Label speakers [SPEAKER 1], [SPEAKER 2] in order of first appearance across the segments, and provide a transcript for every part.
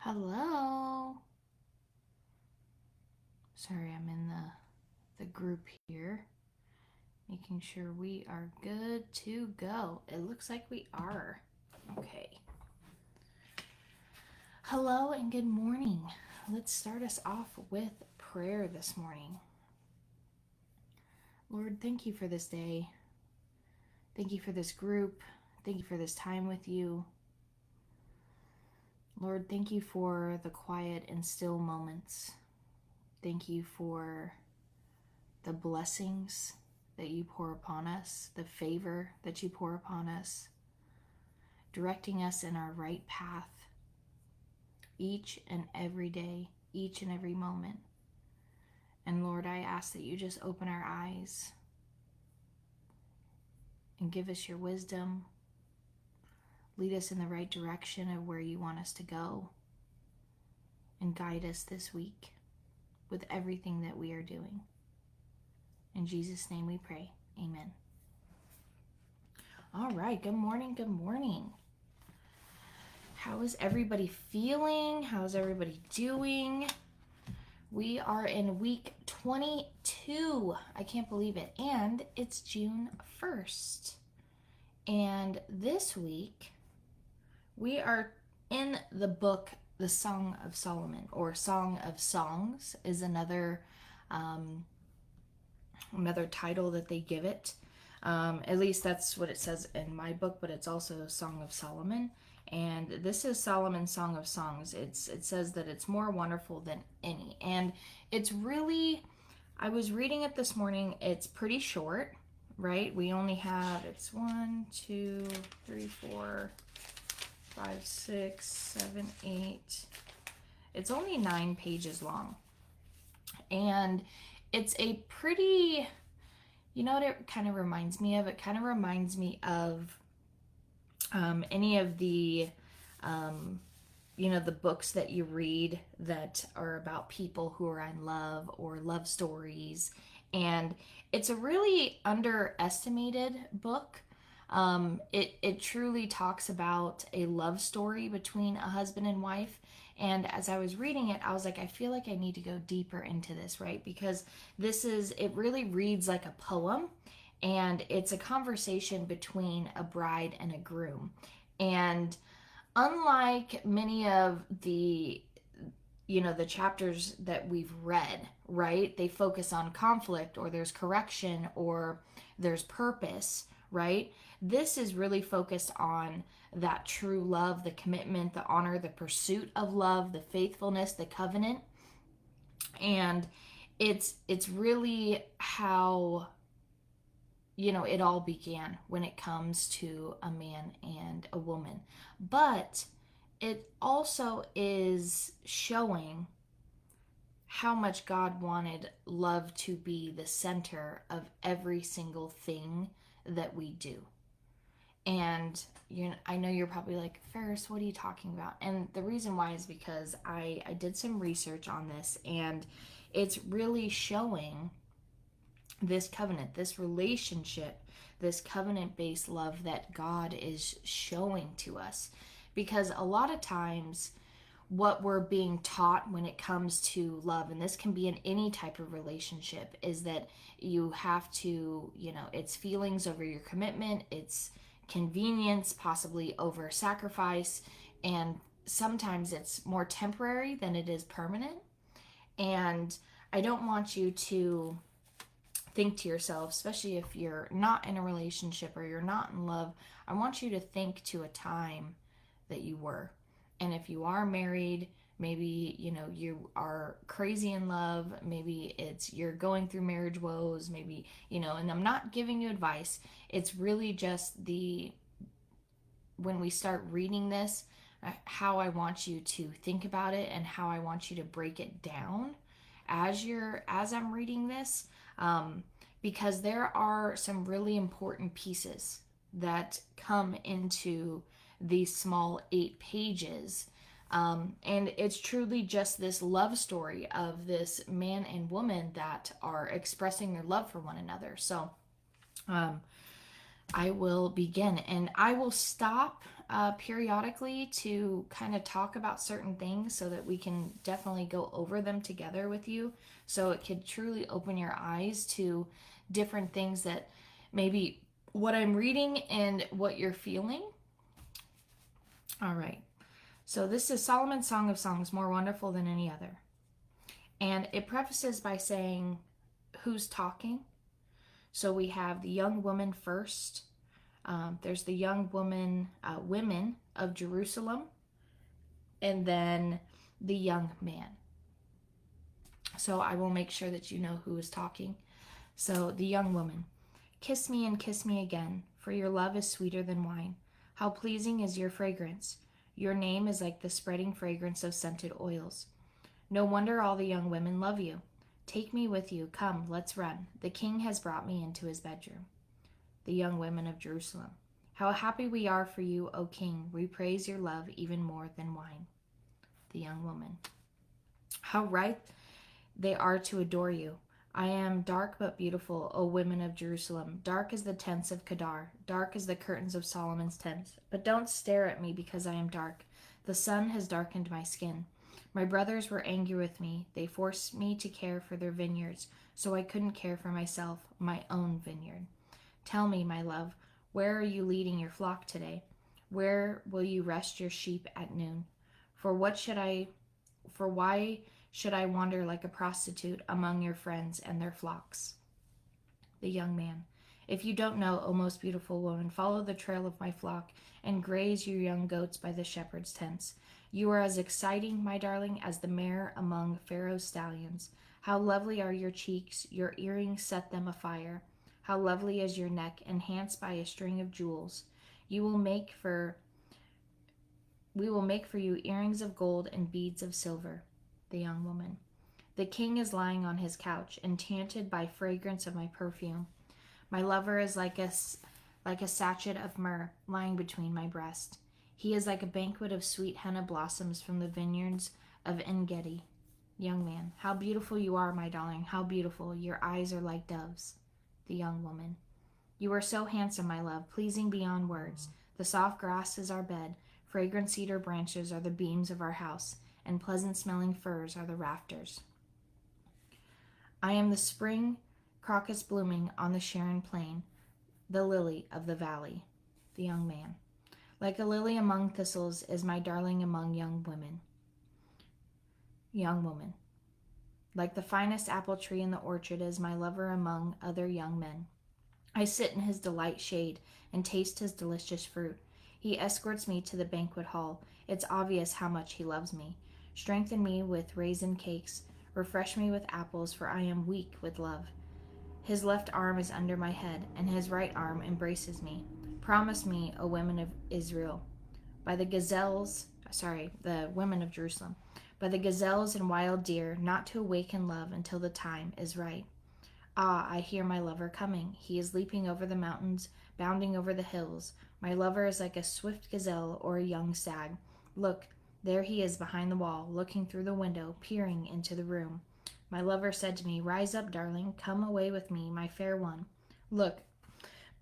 [SPEAKER 1] Hello. Sorry, I'm in the group here, making sure we are good to go. It looks like we are. Okay. Hello and good morning. Let's start us off with prayer this morning. Lord, thank you for this day. Thank you for this group. Thank you for this time with you. Lord, thank you for the quiet and still moments. Thank you for the blessings that you pour upon us, the favor that you pour upon us, directing us in our right path each and every day, each and every moment. And Lord, I ask that you just open our eyes and give us your wisdom. Lead us in the right direction of where you want us to go, and guide us this week with everything that we are doing. In Jesus' name we pray. Amen. All right. Good morning. Good morning. How is everybody feeling? How's everybody doing? We are in week 22. I can't believe it. And it's June 1st. And this week, we are in the book, The Song of Solomon, or Song of Songs is another title that they give it. At least that's what it says in my book, but it's also Song of Solomon. And this is Solomon's Song of Songs. It says that it's more wonderful than any. And it's really, I was reading it this morning. It's pretty short, right? We only have, it's 1, 2, 3, 4, 5, 6, 7, 8. It's only 9 pages long. And it's a pretty, you know what it kind of reminds me of? It kind of reminds me of any of the, the books that you read that are about people who are in love or love stories. And it's a really underestimated book. It truly talks about a love story between a husband and wife. And as I was reading it, I was like, I feel like I need to go deeper into this, right? Because it really reads like a poem, and it's a conversation between a bride and a groom. And unlike many of the chapters that we've read, right? They focus on conflict, or there's correction, or there's purpose, right? This is really focused on that true love, the commitment, the honor, the pursuit of love, the faithfulness, the covenant. And it's really how it all began when it comes to a man and a woman. But it also is showing how much God wanted love to be the center of every single thing that we do. And I know you're probably like, Ferris, what are you talking about? And the reason why is because I did some research on this, and it's really showing this covenant, this relationship, this covenant-based love that God is showing to us. Because a lot of times what we're being taught when it comes to love, and this can be in any type of relationship, is that you have to, it's feelings over your commitment, it's convenience possibly over sacrifice, and sometimes it's more temporary than it is permanent. And I don't want you to think to yourself, especially if you're not in a relationship or you're not in love, I want you to think to a time that you were. And if you are married, maybe, you are crazy in love. Maybe it's you're going through marriage woes. Maybe, and I'm not giving you advice. It's really just when we start reading this, how I want you to think about it and how I want you to break it down as I'm reading this. Because there are some really important pieces that come into these small 8 pages. And it's truly just this love story of this man and woman that are expressing their love for one another. So I will begin, and I will stop periodically to kind of talk about certain things so that we can definitely go over them together with you. So it could truly open your eyes to different things that maybe what I'm reading and what you're feeling. All right. So this is Solomon's Song of Songs, more wonderful than any other. And it prefaces by saying who's talking. So we have the young woman first. There's the young women of Jerusalem, and then the young man. So I will make sure that you know who is talking. So the young woman, kiss me and kiss me again, for your love is sweeter than wine. How pleasing is your fragrance. Your name is like the spreading fragrance of scented oils. No wonder all the young women love you. Take me with you. Come, let's run. The king has brought me into his bedroom. The young women of Jerusalem. How happy we are for you, O king. We praise your love even more than wine. The young woman. How right they are to adore you. I am dark but beautiful, O women of Jerusalem. Dark as the tents of Kedar, dark as the curtains of Solomon's tents. But don't stare at me because I am dark. The sun has darkened my skin. My brothers were angry with me. They forced me to care for their vineyards, so I couldn't care for myself, my own vineyard. Tell me, my love, where are you leading your flock today? Where will you rest your sheep at noon? For why should I wander like a prostitute among your friends and their flocks? The young man. If you don't know, O most beautiful woman, follow the trail of my flock and graze your young goats by the shepherd's tents. You are as exciting, my darling, as the mare among Pharaoh's stallions. How lovely are your cheeks, your earrings set them afire. How lovely is your neck, enhanced by a string of jewels. We will make for you earrings of gold and beads of silver. The young woman. The king is lying on his couch, enchanted by fragrance of my perfume. My lover is like a sachet of myrrh lying between my breast. He is like a banquet of sweet henna blossoms from the vineyards of En-Gedi. Young man. How beautiful you are, my darling, how beautiful. Your eyes are like doves. The young woman. You are so handsome, my love, pleasing beyond words. The soft grass is our bed, fragrant cedar branches are the beams of our house, and pleasant-smelling firs are the rafters. I am the spring crocus blooming on the Sharon plain, the lily of the valley. The young man. Like a lily among thistles is my darling among young women. Young woman. Like the finest apple tree in the orchard is my lover among other young men. I sit in his delight shade and taste his delicious fruit. He escorts me to the banquet hall. It's obvious how much he loves me. Strengthen me with raisin cakes. Refresh me with apples, for I am weak with love. His left arm is under my head, and his right arm embraces me. Promise me, O women of Israel, by the women of Jerusalem, by the gazelles and wild deer, not to awaken love until the time is right. Ah, I hear my lover coming. He is leaping over the mountains, bounding over the hills. My lover is like a swift gazelle or a young stag. Look, there he is behind the wall, looking through the window, peering into the room. My lover said to me, Rise up, darling, come away with me, my fair one. Look,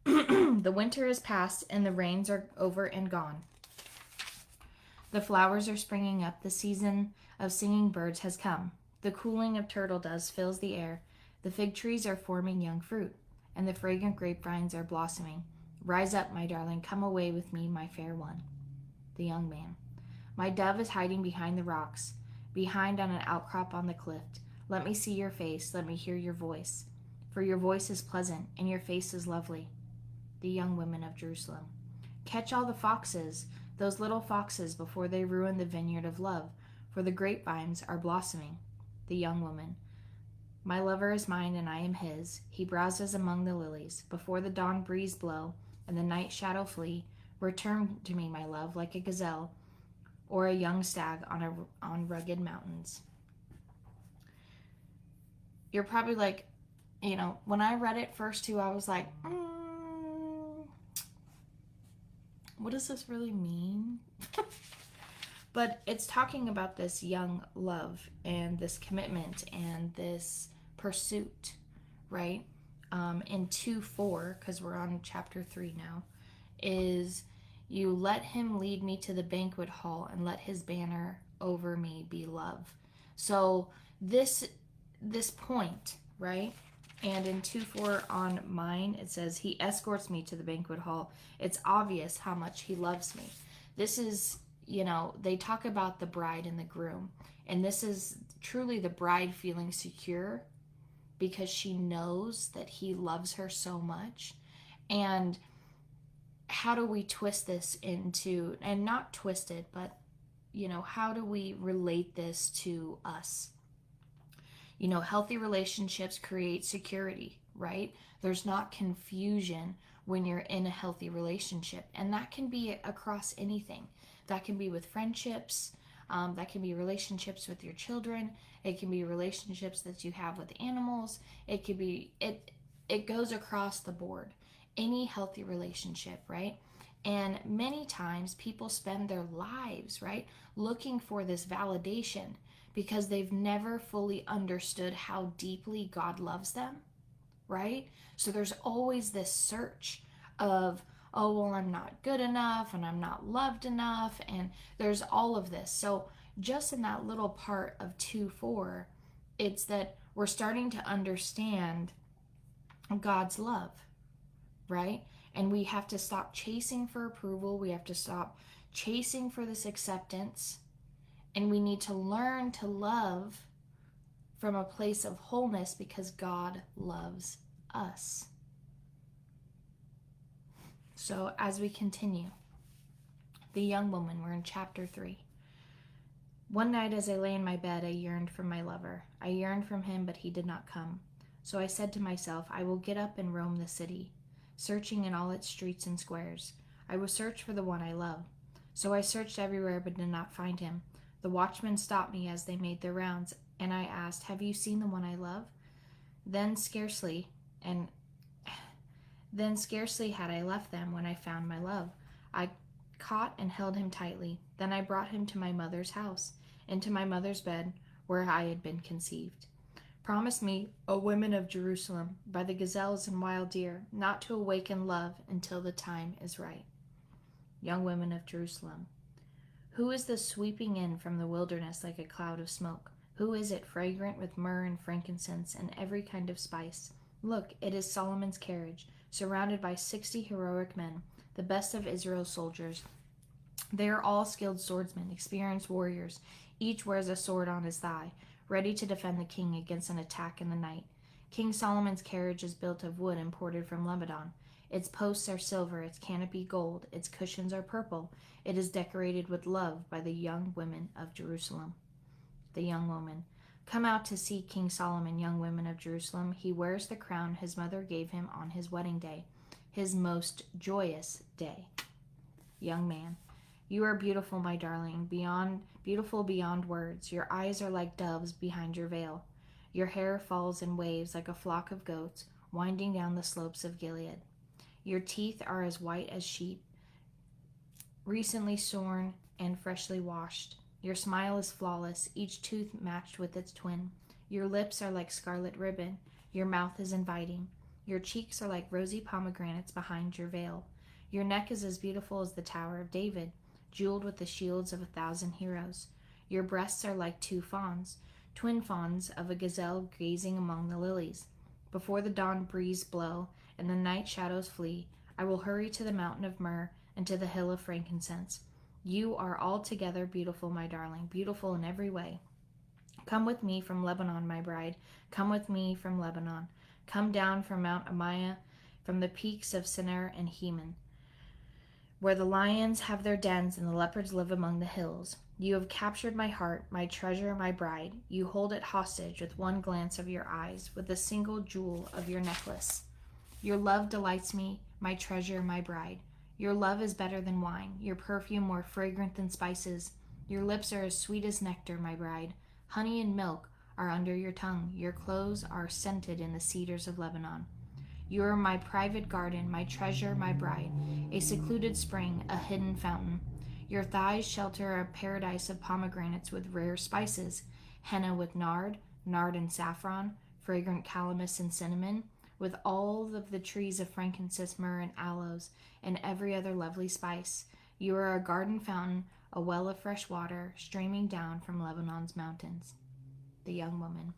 [SPEAKER 1] the winter is past, and the rains are over and gone. The flowers are springing up, the season of singing birds has come. The cooling of turtle doves fills the air. The fig trees are forming young fruit, and the fragrant grapevines are blossoming. Rise up, my darling, come away with me, my fair one. The young man. My dove is hiding behind the rocks, behind on an outcrop on the cliff. Let me see your face, let me hear your voice. For your voice is pleasant, and your face is lovely. The young women of Jerusalem. Catch all the foxes, those little foxes, before they ruin the vineyard of love, for the grapevines are blossoming. The young woman. My lover is mine, and I am his. He browses among the lilies. Before the dawn breeze blow, and the night shadow flee, return to me, my love, like a gazelle, or a young stag on rugged mountains. You're probably like, when I read it first too, I was like, what does this really mean? But it's talking about this young love and this commitment and this pursuit, right? In 2:4, because we're on chapter 3 now, is, You let him lead me to the banquet hall, and let his banner over me be love. So this point, right? And in 2:4 on mine, it says, he escorts me to the banquet hall. It's obvious how much he loves me. This is, they talk about the bride and the groom. And this is truly the bride feeling secure because she knows that he loves her so much. And how do we twist this into, and not twist it, but, how do we relate this to us? Healthy relationships create security, right? There's not confusion when you're in a healthy relationship. And that can be across anything. That can be with friendships. That can be relationships with your children. It can be relationships that you have with animals. It could be, it goes across the board. Any healthy relationship, right? And many times people spend their lives, right, looking for this validation because they've never fully understood how deeply God loves them, right? So there's always this search of, oh, well, I'm not good enough and I'm not loved enough. And there's all of this. So just in that little part of 2:4, it's that we're starting to understand God's love, right? And we have to stop chasing for approval. We have to stop chasing for this acceptance. And we need to learn to love from a place of wholeness because God loves us. So as we continue, the young woman, we're in chapter 3. One night as I lay in my bed, I yearned for my lover. I yearned from him, but he did not come. So I said to myself, I will get up and roam the city, searching in all its streets and squares. I will search for the one I love. So I searched everywhere, but did not find him. The watchmen stopped me as they made their rounds, and I asked, have you seen the one I love? Then scarcely had I left them when I found my love. I caught and held him tightly. Then I brought him to my mother's house, into my mother's bed, where I had been conceived. Promise me, O women of Jerusalem, by the gazelles and wild deer, not to awaken love until the time is right. Young women of Jerusalem. Who is this sweeping in from the wilderness like a cloud of smoke? Who is it fragrant with myrrh and frankincense and every kind of spice? Look, it is Solomon's carriage, surrounded by 60 heroic men, the best of Israel's soldiers. They are all skilled swordsmen, experienced warriors. Each wears a sword on his thigh, ready to defend the king against an attack in the night. King Solomon's carriage is built of wood imported from Lebanon. Its posts are silver, its canopy gold, its cushions are purple. It is decorated with love by the young women of Jerusalem. The young woman. Come out to see King Solomon, young women of Jerusalem. He wears the crown his mother gave him on his wedding day, his most joyous day. Young man. You are beautiful, my darling, beautiful beyond words. Your eyes are like doves behind your veil. Your hair falls in waves like a flock of goats winding down the slopes of Gilead. Your teeth are as white as sheep, recently shorn and freshly washed. Your smile is flawless, each tooth matched with its twin. Your lips are like scarlet ribbon. Your mouth is inviting. Your cheeks are like rosy pomegranates behind your veil. Your neck is as beautiful as the Tower of David, jeweled with the shields of 1,000 heroes. Your breasts are like 2 fawns, twin fawns of a gazelle gazing among the lilies. Before the dawn breeze blow and the night shadows flee, I will hurry to the mountain of myrrh and to the hill of frankincense. You are altogether beautiful, my darling, beautiful in every way. Come with me from Lebanon, my bride. Come with me from Lebanon. Come down from Mount Amaya, from the peaks of Senir and Heman, where the lions have their dens and the leopards live among the hills. You have captured my heart, my treasure, my bride. You hold it hostage with one glance of your eyes, with a single jewel of your necklace. Your love delights me, my treasure, my bride. Your love is better than wine, your perfume more fragrant than spices. Your lips are as sweet as nectar, my bride. Honey and milk are under your tongue. Your clothes are scented in the cedars of Lebanon. You are my private garden, my treasure, my bride, a secluded spring, a hidden fountain. Your thighs shelter a paradise of pomegranates with rare spices, henna with nard and saffron, fragrant calamus and cinnamon, with all of the trees of frankincense, myrrh, and aloes, and every other lovely spice. You are a garden fountain, a well of fresh water, streaming down from Lebanon's mountains. The young woman.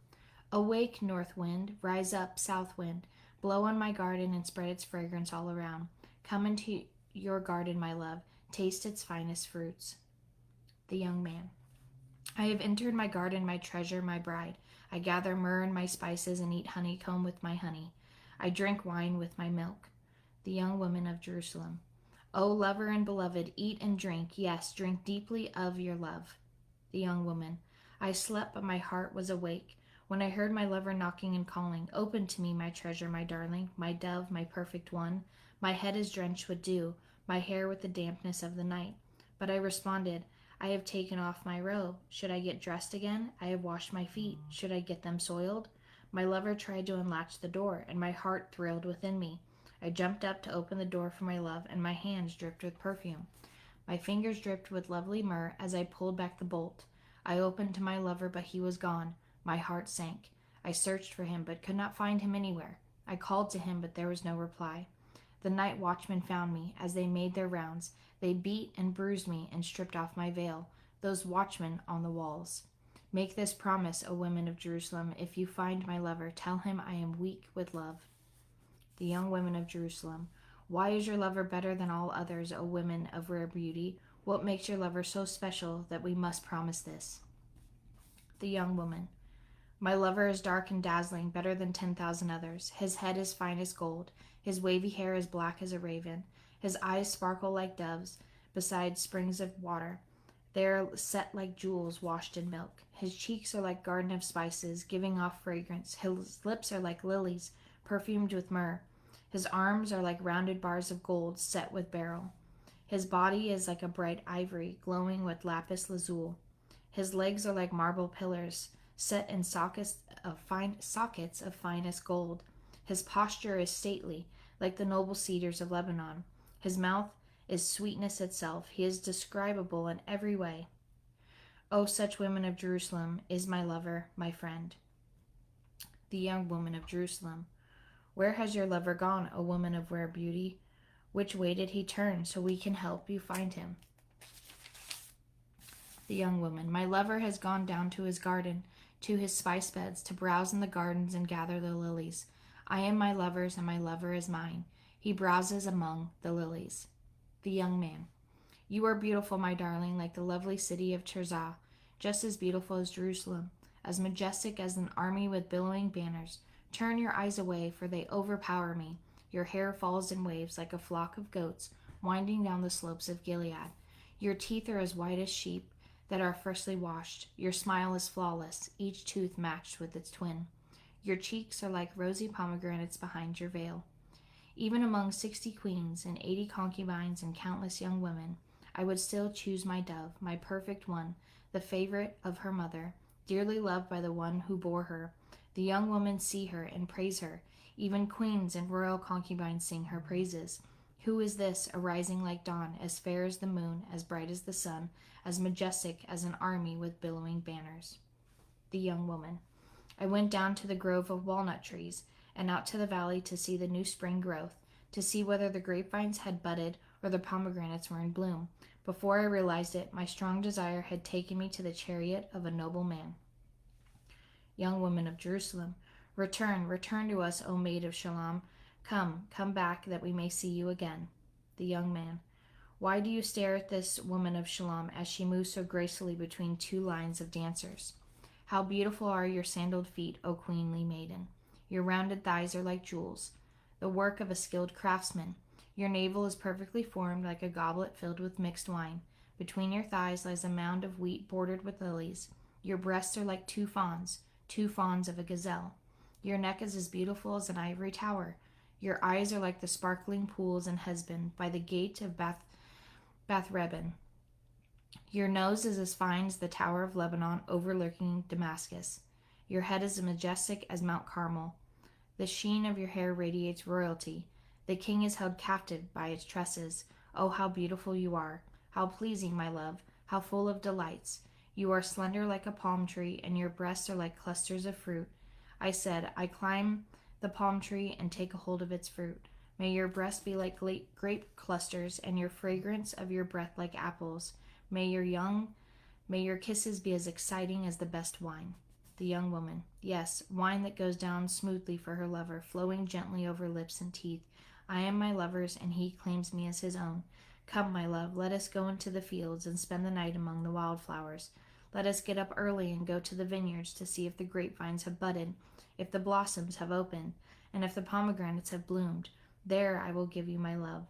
[SPEAKER 1] Awake, north wind, rise up, south wind, blow on my garden and spread its fragrance all around. Come into your garden, my love, taste its finest fruits. The young man. I have entered my garden, my treasure, my bride. I gather myrrh and my spices and eat honeycomb with my honey. I drink wine with my milk. The young woman of Jerusalem. O lover and beloved, eat and drink, yes, drink deeply of your love. The young woman. I slept, but my heart was awake. When I heard my lover knocking and calling, open to me, my treasure, my darling, my dove, my perfect one. My head is drenched with dew, my hair with the dampness of the night. But I responded, I have taken off my robe. Should I get dressed again? I have washed my feet. Should I get them soiled? My lover tried to unlatch the door, and my heart thrilled within me. I jumped up to open the door for my love, and my hands dripped with perfume. My fingers dripped with lovely myrrh as I pulled back the bolt. I opened to my lover, but he was gone. My heart sank. I searched for him, but could not find him anywhere. I called to him, but there was no reply. The night watchmen found me. As they made their rounds, they beat and bruised me and stripped off my veil, those watchmen on the walls. Make this promise, O women of Jerusalem, if you find my lover, tell him I am weak with love. The young women of Jerusalem. Why is your lover better than all others, O women of rare beauty? What makes your lover so special that we must promise this? The young woman. My lover is dark and dazzling, better than 10,000 others. His head is fine as gold. His wavy hair is black as a raven. His eyes sparkle like doves beside springs of water. They are set like jewels washed in milk. His cheeks are like garden of spices, giving off fragrance. His lips are like lilies, perfumed with myrrh. His arms are like rounded bars of gold set with beryl. His body is like a bright ivory, glowing with lapis lazuli. His legs are like marble pillars, set in sockets of finest gold. His posture is stately, like the noble cedars of Lebanon. His mouth is sweetness itself. He is describable in every way. O such women of Jerusalem is my lover, my friend. The young woman of Jerusalem. Where has your lover gone, O woman of rare beauty? Which way did he turn, so we can help you find him? The young woman. My lover has gone down to his garden, to his spice beds, to browse in the gardens and gather the lilies. I am my lover's, and my lover is mine. He browses among the lilies. The young man. You are beautiful, my darling, like the lovely city of Tirzah, just as beautiful as Jerusalem, as majestic as an army with billowing banners. Turn your eyes away, for they overpower me. Your hair falls in waves like a flock of goats winding down the slopes of Gilead. Your teeth are as white as sheep that are freshly washed. Your smile is flawless, each tooth matched with its twin. Your cheeks are like rosy pomegranates behind your veil. Even among 60 queens and 80 concubines and countless young women, I would still choose my dove, my perfect one, the favorite of her mother, dearly loved by the one who bore her. The young women see her and praise her. Even queens and royal concubines sing her praises. Who is this, arising like dawn, as fair as the moon, as bright as the sun, as majestic as an army with billowing banners? The young woman. I went down to the grove of walnut trees, and out to the valley to see the new spring growth, to see whether the grapevines had budded or the pomegranates were in bloom. Before I realized it, my strong desire had taken me to the chariot of a noble man. Young woman of Jerusalem. Return, return to us, O maid of Shalom. Come, come back, that we may see you again. The young man. Why do you stare at this woman of Shalom as she moves so gracefully between two lines of dancers? How beautiful are your sandaled feet, O queenly maiden. Your rounded thighs are like jewels, the work of a skilled craftsman. Your navel is perfectly formed like a goblet filled with mixed wine. Between your thighs lies a mound of wheat bordered with lilies. Your breasts are like two fawns of a gazelle. Your neck is as beautiful as an ivory tower. Your eyes are like the sparkling pools in Hesbon by the gate of Bath Reben. Your nose is as fine as the Tower of Lebanon overlooking Damascus. Your head is as majestic as Mount Carmel. The sheen of your hair radiates royalty. The king is held captive by its tresses. Oh, how beautiful you are! How pleasing, my love! How full of delights! You are slender like a palm tree, and your breasts are like clusters of fruit. I said, I climb the palm tree and take a hold of its fruit. May your breast be like grape clusters, and your fragrance of your breath like apples. May your kisses be as exciting as the best wine. The young woman. Yes, wine that goes down smoothly for her lover, flowing gently over lips and teeth. I am my lover's, and he claims me as his own. Come, my love, let us go into the fields and spend the night among the wildflowers. Let us get up early and go to the vineyards to see if the grapevines have budded, if the blossoms have opened, and if the pomegranates have bloomed. There I will give you my love.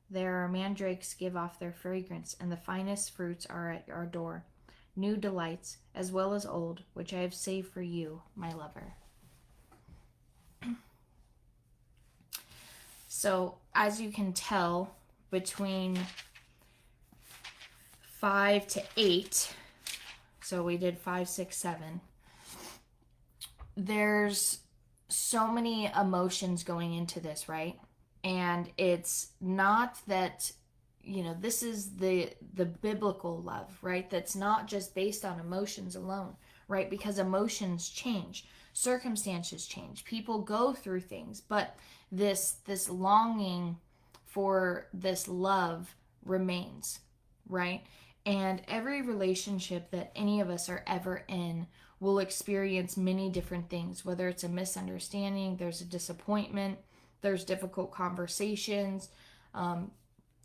[SPEAKER 1] There our mandrakes give off their fragrance, and the finest fruits are at our door. New delights, as well as old, which I have saved for you, my lover. So, as you can tell, between 5 to 8, so we did 5, 6, 7, there's so many emotions going into this, right? And it's not that, this is the biblical love, right? That's not just based on emotions alone, right? Because emotions change, circumstances change, people go through things, but this longing for this love remains, right? And every relationship that any of us are ever in will experience many different things, whether it's a misunderstanding, there's a disappointment, there's difficult conversations,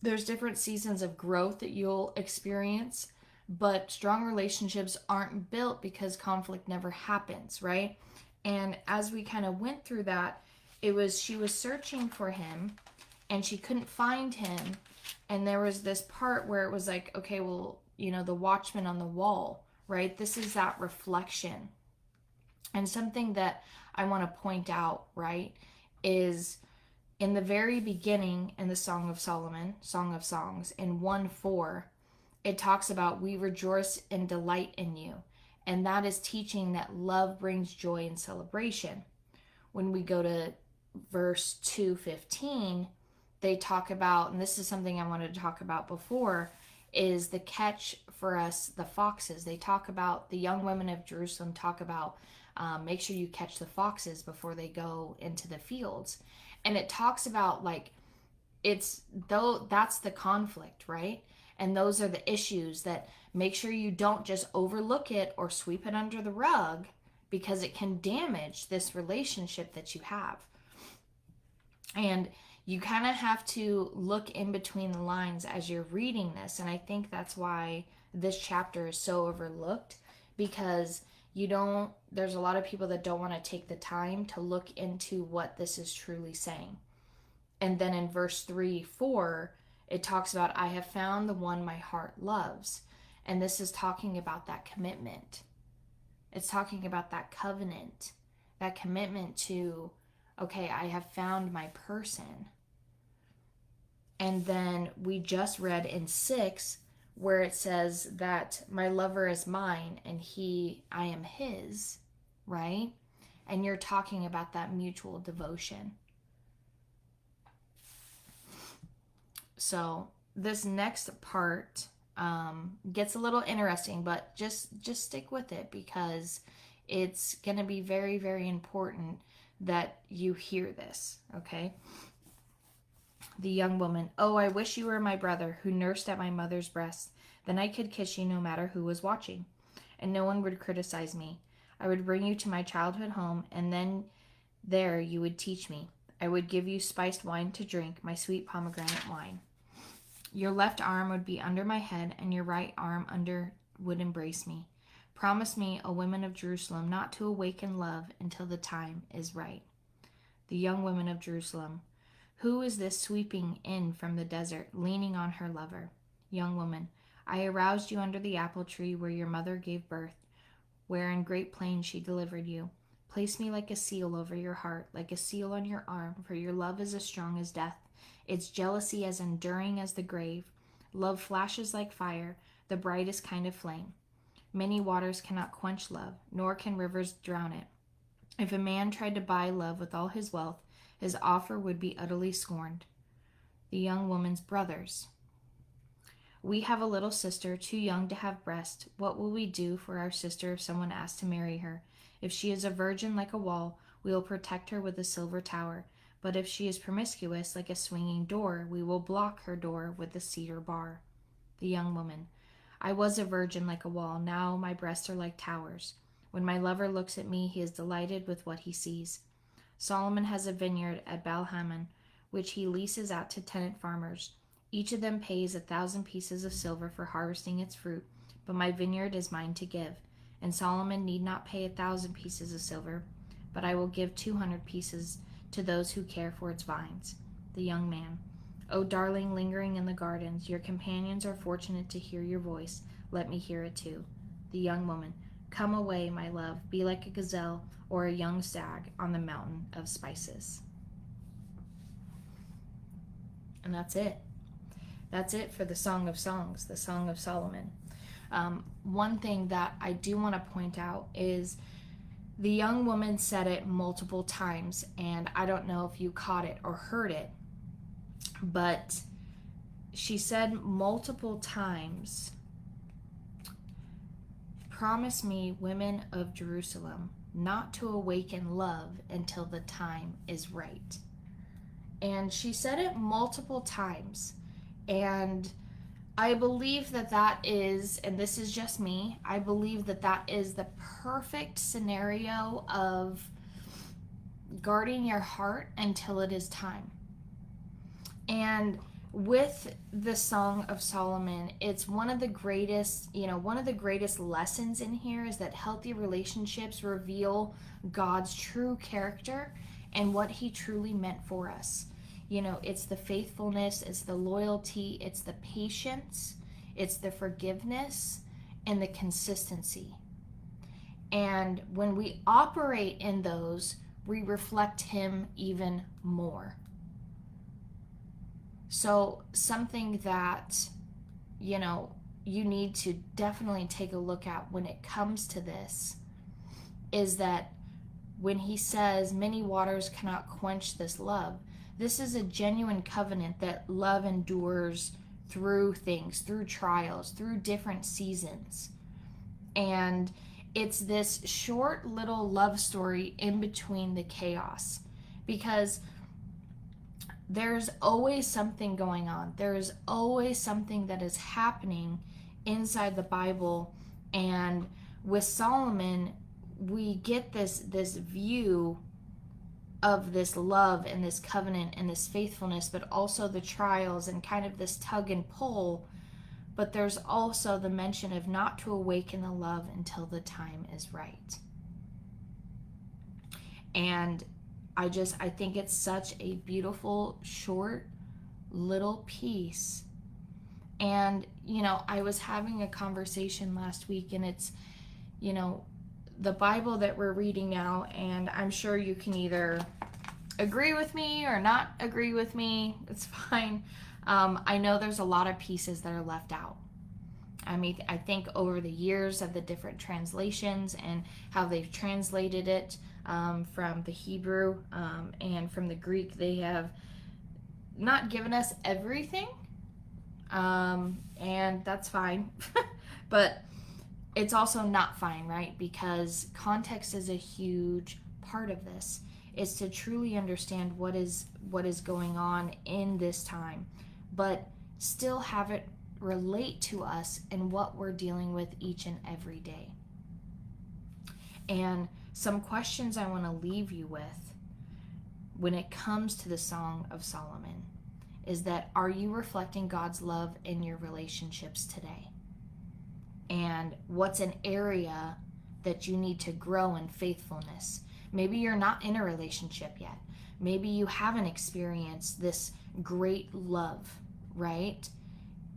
[SPEAKER 1] there's different seasons of growth that you'll experience. But strong relationships aren't built because conflict never happens, right? And as we kind of went through that, she was searching for him and she couldn't find him. And there was this part where it was like, okay, well, the watchman on the wall, right? This is that reflection. And something that I want to point out, right, is in the very beginning in the Song of Solomon, Song of Songs, in 1:4, it talks about we rejoice and delight in you. And that is teaching that love brings joy and celebration. When we go to verse 2:15, they talk about, and this is something I wanted to talk about before, is the catch for us, the foxes. They talk about, the young women of Jerusalem talk about, make sure you catch the foxes before they go into the fields. And it talks about that's the conflict, right? And those are the issues that make sure you don't just overlook it or sweep it under the rug, because it can damage this relationship that you have. And you kind of have to look in between the lines as you're reading this. And I think that's why this chapter is so overlooked, because there's a lot of people that don't want to take the time to look into what this is truly saying. And then in verse 3, 4, it talks about, I have found the one my heart loves. And this is talking about that commitment. It's talking about that covenant, that commitment to, okay, I have found my person. And then we just read in 6, where it says that my lover is mine and I am his, right? And you're talking about that mutual devotion. So this next part gets a little interesting, but just stick with it, because it's going to be very, very important that you hear this, okay? The young woman, oh, I wish you were my brother who nursed at my mother's breast. Then I could kiss you no matter who was watching, and no one would criticize me. I would bring you to my childhood home, and then there you would teach me. I would give you spiced wine to drink, my sweet pomegranate wine. Your left arm would be under my head, and your right arm would embrace me. Promise me, O women of Jerusalem, not to awaken love until the time is right. The young women of Jerusalem, who is this sweeping in from the desert, leaning on her lover? Young woman, I aroused you under the apple tree where your mother gave birth, where in great plain she delivered you. Place me like a seal over your heart, like a seal on your arm, for your love is as strong as death, its jealousy as enduring as the grave. Love flashes like fire, the brightest kind of flame. Many waters cannot quench love, nor can rivers drown it. If a man tried to buy love with all his wealth, his offer would be utterly scorned. The young woman's brothers. We have a little sister, too young to have breast. What will we do for our sister if someone asks to marry her? If she is a virgin like a wall, we will protect her with a silver tower. But if she is promiscuous, like a swinging door, we will block her door with the cedar bar. The young woman. I was a virgin like a wall. Now my breasts are like towers. When my lover looks at me, he is delighted with what he sees. Solomon has a vineyard at Balhaman, which he leases out to tenant farmers. Each of them pays 1,000 pieces of silver for harvesting its fruit, but my vineyard is mine to give. And Solomon need not pay 1,000 pieces of silver, but I will give 200 pieces to those who care for its vines. The young man. O darling, lingering in the gardens, your companions are fortunate to hear your voice. Let me hear it too. The young woman. Come away, my love, be like a gazelle or a young stag on the mountain of spices. And that's it. That's it for the Song of Songs, the Song of Solomon. One thing that I do want to point out is the young woman said it multiple times, and I don't know if you caught it or heard it, but she said multiple times, promise me, women of Jerusalem, not to awaken love until the time is right. And she said it multiple times. And I believe that that is, and this is just me, I believe that that is the perfect scenario of guarding your heart until it is time. And with the Song of Solomon, it's one of the greatest lessons in here is that healthy relationships reveal God's true character and what he truly meant for us. It's the faithfulness, it's the loyalty, it's the patience, it's the forgiveness, and the consistency. And when we operate in those, we reflect him even more. So something that, you need to definitely take a look at when it comes to this is that when he says many waters cannot quench this love, this is a genuine covenant that love endures through things, through trials, through different seasons. And it's this short little love story in between the chaos, because there's always something going on. There's always something that is happening inside the Bible. And with Solomon, we get this view of this love and this covenant and this faithfulness, but also the trials and kind of this tug and pull. But there's also the mention of not to awaken the love until the time is right. And I think it's such a beautiful, short, little piece. And, I was having a conversation last week, and it's, the Bible that we're reading now, and I'm sure you can either agree with me or not agree with me. It's fine. I know there's a lot of pieces that are left out. I think over the years of the different translations and how they've translated it from the Hebrew and from the Greek, they have not given us everything, and that's fine. But it's also not fine, right? Because context is a huge part of this, is to truly understand what is going on in this time, but still have it relate to us and what we're dealing with each and every day. And some questions I want to leave you with when it comes to the Song of Solomon is that, are you reflecting God's love in your relationships today? And what's an area that you need to grow in faithfulness? Maybe you're not in a relationship yet. Maybe you haven't experienced this great love, right?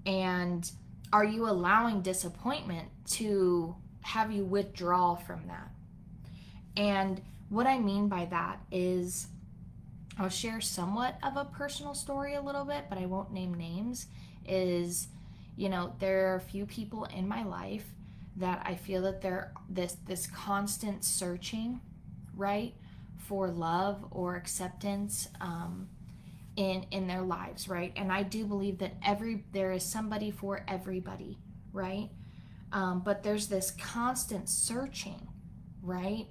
[SPEAKER 1] And are you allowing disappointment to have you withdraw from that? And what I mean by that is, I'll share somewhat of a personal story a little bit, but I won't name names, is, there are a few people in my life that I feel that they're this constant searching, right, for love or acceptance in their lives, right? And I do believe that there is somebody for everybody, right? But there's this constant searching, right?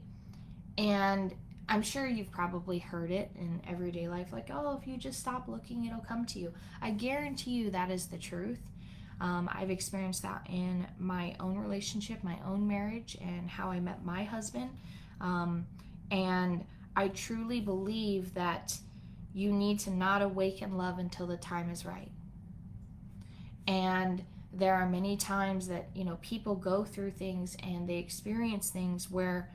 [SPEAKER 1] And I'm sure you've probably heard it in everyday life, like, oh, if you just stop looking, it'll come to you. I guarantee you that is the truth. I've experienced that in my own relationship, my own marriage, and how I met my husband. And I truly believe that you need to not awaken love until the time is right. And there are many times that, you know, people go through things and they experience things where,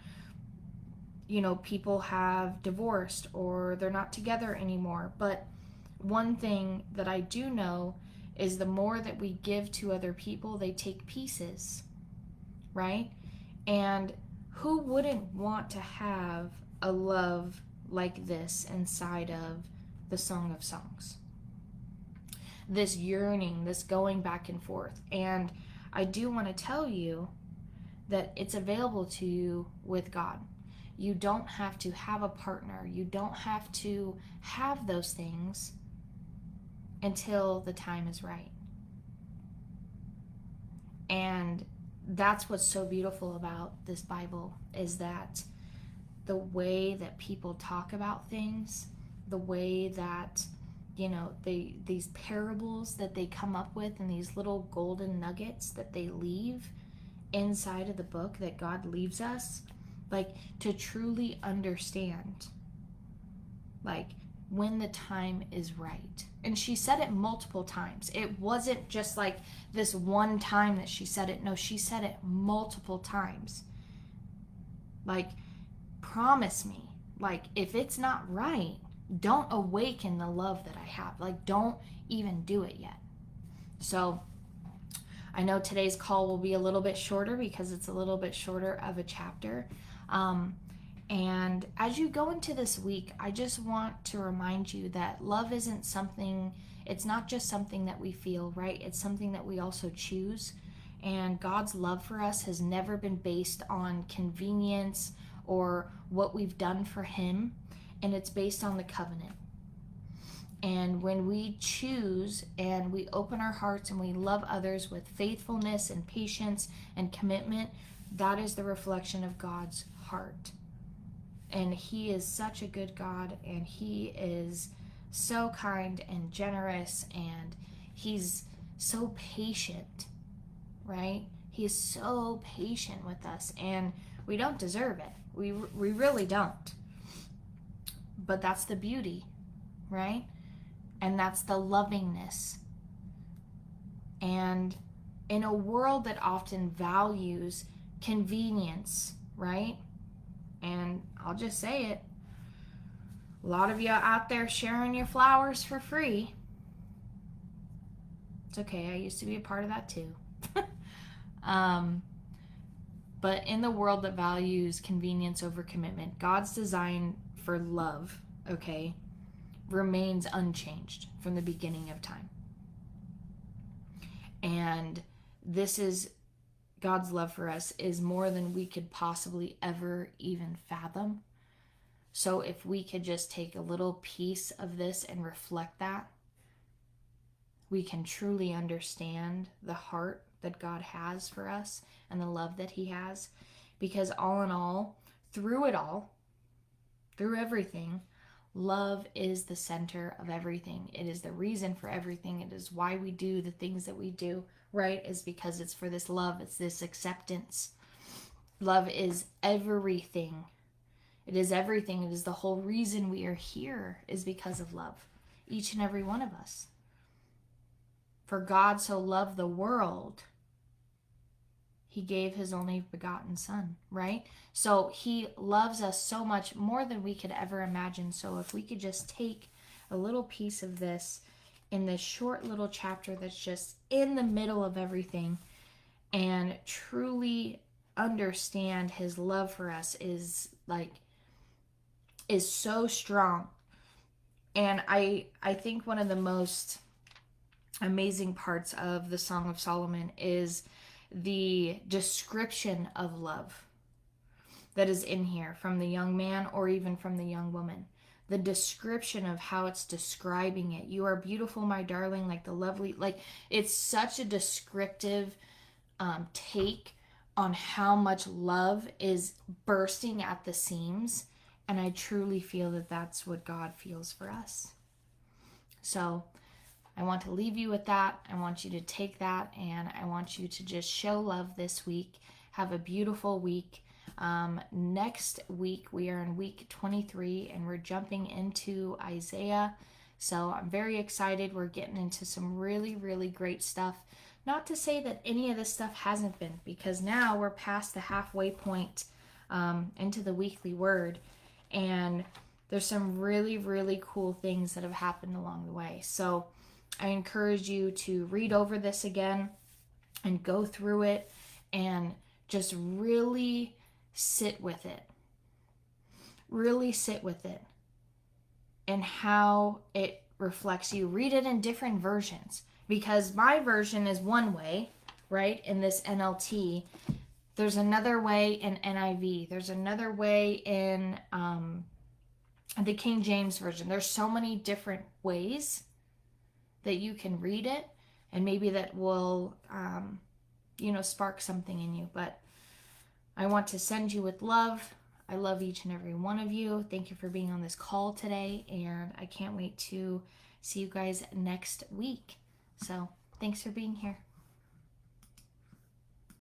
[SPEAKER 1] you know, people have divorced or they're not together anymore. But one thing that I do know is the more that we give to other people, they take pieces, right? And who wouldn't want to have a love like this inside of the Song of Songs? This yearning, this going back and forth. And I do want to tell you that it's available to you with God. You don't have to have a partner. You don't have to have those things until the time is right. And that's what's so beautiful about this Bible, is that the way that people talk about things, the way that, you know, these parables that they come up with, and these little golden nuggets that they leave inside of the book that God leaves us, like, to truly understand, like, when the time is right. And she said it multiple times. It wasn't just like this one time that she said it. No, she said it multiple times. Like, promise me, like, if it's not right, don't awaken the love that I have. Like, don't even do it yet. So I know today's call will be a little bit shorter because it's a little bit shorter of a chapter. And as you go into this week, I just want to remind you that love isn't something, it's not just something that we feel, right? It's something that we also choose. And God's love for us has never been based on convenience or what we've done for Him, and it's based on the covenant. And when we choose and we open our hearts and we love others with faithfulness and patience and commitment, that is the reflection of God's heart. And He is such a good God, and He is so kind and generous, and He's so patient, right? He is so patient with us, and we don't deserve it. We really don't. But that's the beauty, right? And that's the lovingness. And in a world that often values convenience, right? And I'll just say it, a lot of you out there sharing your flowers for free. It's okay, I used to be a part of that too. But in the world that values convenience over commitment, God's design for love, okay, remains unchanged from the beginning of time. And this is God's love for us is more than we could possibly ever even fathom. So if we could just take a little piece of this and reflect that, we can truly understand the heart that God has for us and the love that He has. Because all in all, through it all, through everything, love is the center of everything. It is the reason for everything. It is why we do the things that we do, right? Is because it's for this love. It's this acceptance. Love is everything. It is everything. It is the whole reason we are here, is because of love. Each and every one of us. For God so loved the world, He gave His only begotten Son, right? So He loves us so much more than we could ever imagine. So if we could just take a little piece of this in this short little chapter that's just in the middle of everything, and truly understand His love for us is so strong. And I think one of the most amazing parts of the Song of Solomon is the description of love that is in here from the young man or even from the young woman. The description of how it's describing it. You are beautiful, my darling, like the lovely, like it's such a descriptive take on how much love is bursting at the seams And I truly feel that that's what God feels for us. So I want to leave you with that. I want you to take that, and I want you to just show love this week. Have a beautiful week. Next week, we are in week 23, and we're jumping into Isaiah. So I'm very excited. We're getting into some really, really great stuff. Not to say that any of this stuff hasn't been, because now we're past the halfway point into the weekly word, and there's some really, really cool things that have happened along the way. So I encourage you to read over this again and go through it and just really sit with it. Really sit with it and how it reflects you. Read it in different versions, because my version is one way, right? In this NLT, there's another way in NIV. There's another way in the King James Version. There's so many different ways that you can read it, and maybe that will, spark something in you. But I want to send you with love. I love each and every one of you. Thank you for being on this call today, and I can't wait to see you guys next week. So thanks for being here.